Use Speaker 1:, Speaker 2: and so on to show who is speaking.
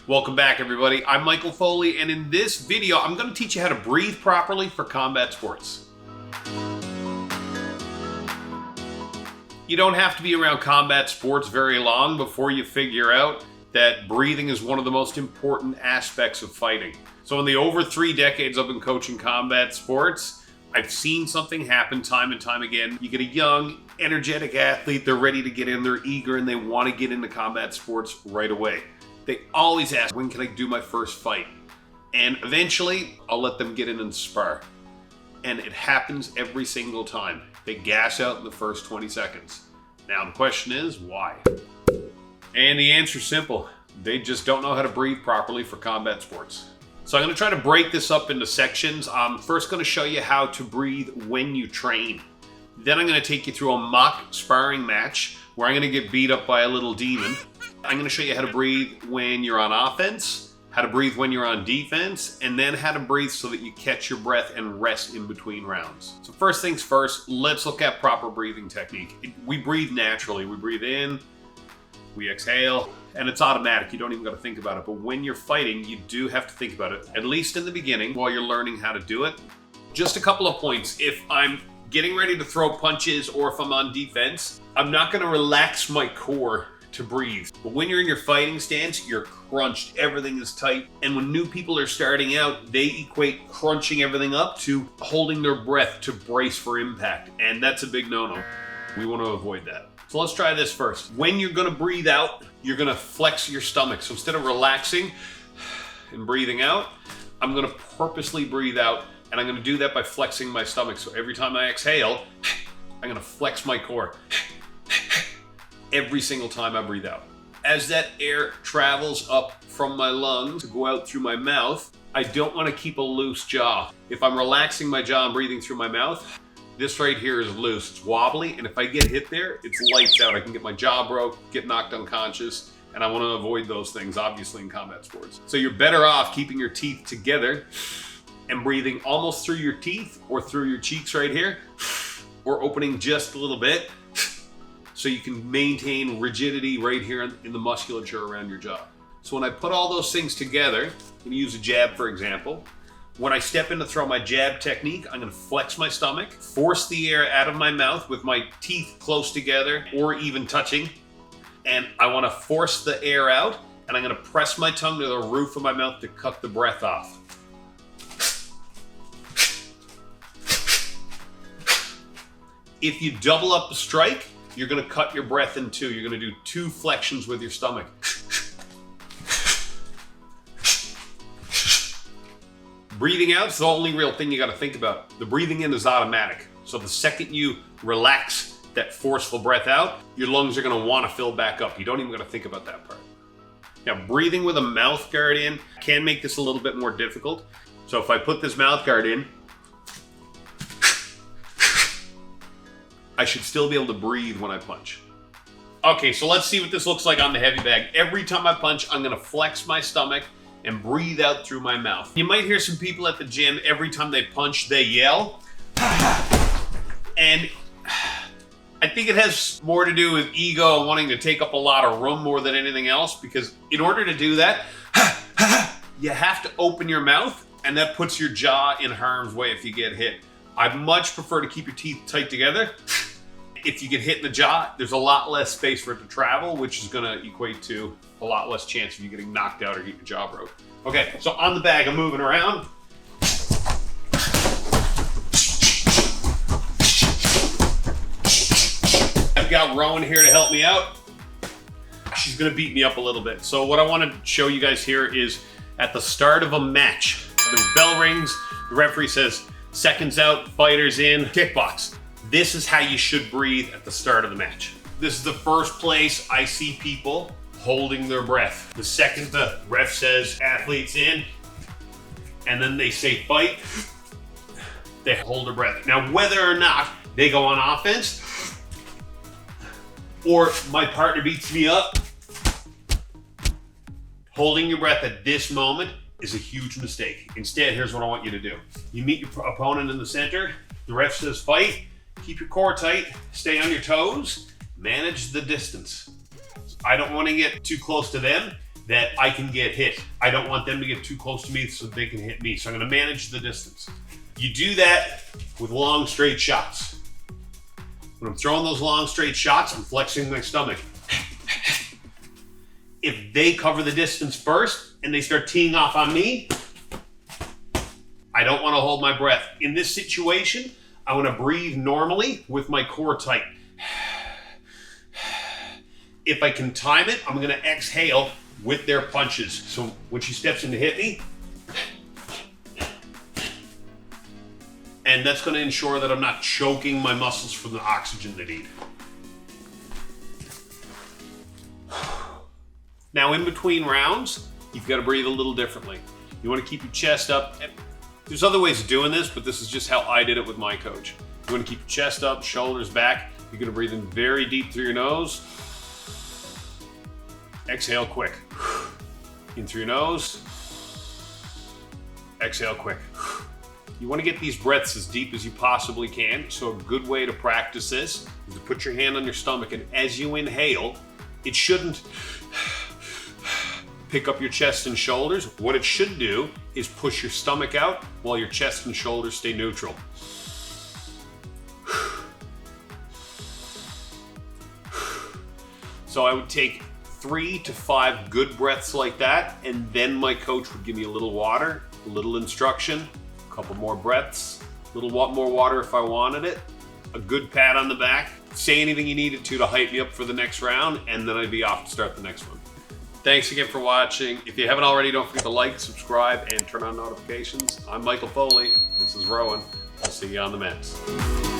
Speaker 1: Welcome back, everybody. I'm Michael Foley, and in this video, I'm going to teach you how to breathe properly for combat sports. You don't have to be around combat sports very long before you figure out that breathing is one of the most important aspects of fighting. So in the over 3 decades I've been coaching combat sports, I've seen something happen time and time again. You get a young, energetic athlete, they're ready to get in, they're eager, and they want to get into combat sports right away. They always ask, when can I do my first fight? And eventually, I'll let them get in and spar. And it happens every single time. They gas out in the first 20 seconds. Now the question is, why? And the answer is simple. They just don't know how to breathe properly for combat sports. So I'm going to try to break this up into sections. I'm first going to show you how to breathe when you train. Then I'm going to take you through a mock sparring match where I'm going to get beat up by a little demon. I'm going to show you how to breathe when you're on offense, how to breathe when you're on defense, and then how to breathe so that you catch your breath and rest in between rounds. So first things first, let's look at proper breathing technique. We breathe naturally. We breathe in, we exhale, and it's automatic. You don't even got to think about it. But when you're fighting, you do have to think about it, at least in the beginning while you're learning how to do it. Just a couple of points. If I'm getting ready to throw punches or if I'm on defense, I'm not going to relax my core to breathe. But when you're in your fighting stance, you're crunched, everything is tight. And when new people are starting out, they equate crunching everything up to holding their breath to brace for impact. And that's a big no-no. We want to avoid that. So let's try this first. When you're gonna breathe out, you're gonna flex your stomach. So instead of relaxing and breathing out, I'm gonna purposely breathe out, and I'm gonna do that by flexing my stomach. So every time I exhale, I'm gonna flex my core. Every single time I breathe out. As that air travels up from my lungs to go out through my mouth, I don't want to keep a loose jaw. If I'm relaxing my jaw and breathing through my mouth, this right here is loose, it's wobbly, and if I get hit there, it's lights out. I can get my jaw broke, get knocked unconscious, and I want to avoid those things, obviously, in combat sports. So you're better off keeping your teeth together and breathing almost through your teeth or through your cheeks right here, or opening just a little bit, so you can maintain rigidity right here in the musculature around your jaw. So when I put all those things together, I'm gonna use a jab, for example. When I step in to throw my jab technique, I'm gonna flex my stomach, force the air out of my mouth with my teeth close together or even touching. And I wanna force the air out, and I'm gonna press my tongue to the roof of my mouth to cut the breath off. If you double up the strike, you're gonna cut your breath in two. You're gonna do 2 flexions with your stomach. Breathing out is the only real thing you gotta think about. The breathing in is automatic. So the second you relax that forceful breath out, your lungs are gonna wanna fill back up. You don't even gotta think about that part. Now, breathing with a mouth guard in can make this a little bit more difficult. So if I put this mouth guard in, I should still be able to breathe when I punch. Okay, so let's see what this looks like on the heavy bag. Every time I punch, I'm gonna flex my stomach and breathe out through my mouth. You might hear some people at the gym, every time they punch, they yell. And I think it has more to do with ego and wanting to take up a lot of room more than anything else, because in order to do that, you have to open your mouth, and that puts your jaw in harm's way if you get hit. I'd much prefer to keep your teeth tight together. If you get hit in the jaw, there's a lot less space for it to travel, which is gonna equate to a lot less chance of you getting knocked out or getting your jaw broke. Okay, so on the bag, I'm moving around. I've got Rowan here to help me out. She's gonna beat me up a little bit. So what I wanna show you guys here is at the start of a match, the bell rings, the referee says, seconds out, fighters in, kickbox. This is how you should breathe at the start of the match. This is the first place I see people holding their breath. The second the ref says athletes in, and then they say fight, they hold their breath. Now, whether or not they go on offense, or my partner beats me up, holding your breath at this moment is a huge mistake. Instead, here's what I want you to do. You meet your opponent in the center, the ref says fight, keep your core tight, stay on your toes, manage the distance. I don't want to get too close to them, that I can get hit. I don't want them to get too close to me so they can hit me. So I'm gonna manage the distance. You do that with long, straight shots. When I'm throwing those long, straight shots, I'm flexing my stomach. If they cover the distance first and they start teeing off on me, I don't want to hold my breath. In this situation, I want to breathe normally with my core tight. If I can time it, I'm going to exhale with their punches. So when she steps in to hit me, and that's going to ensure that I'm not choking my muscles from the oxygen they need. Now, in between rounds, you've got to breathe a little differently. You want to keep your chest up. There's other ways of doing this, but this is just how I did it with my coach. You want to keep your chest up, shoulders back. You're going to breathe in very deep through your nose. Exhale quick. In through your nose. Exhale quick. You want to get these breaths as deep as you possibly can. So a good way to practice this is to put your hand on your stomach, and as you inhale, it shouldn't pick up your chest and shoulders. What it should do is push your stomach out while your chest and shoulders stay neutral. So I would take 3 to 5 good breaths like that, and then my coach would give me a little water, a little instruction, a couple more breaths, a little more water if I wanted it, a good pat on the back, say anything you needed to hype me up for the next round, and then I'd be off to start the next one. Thanks again for watching. If you haven't already, don't forget to like, subscribe, and turn on notifications. I'm Michael Foley. This is Rowan. I'll see you on the mats.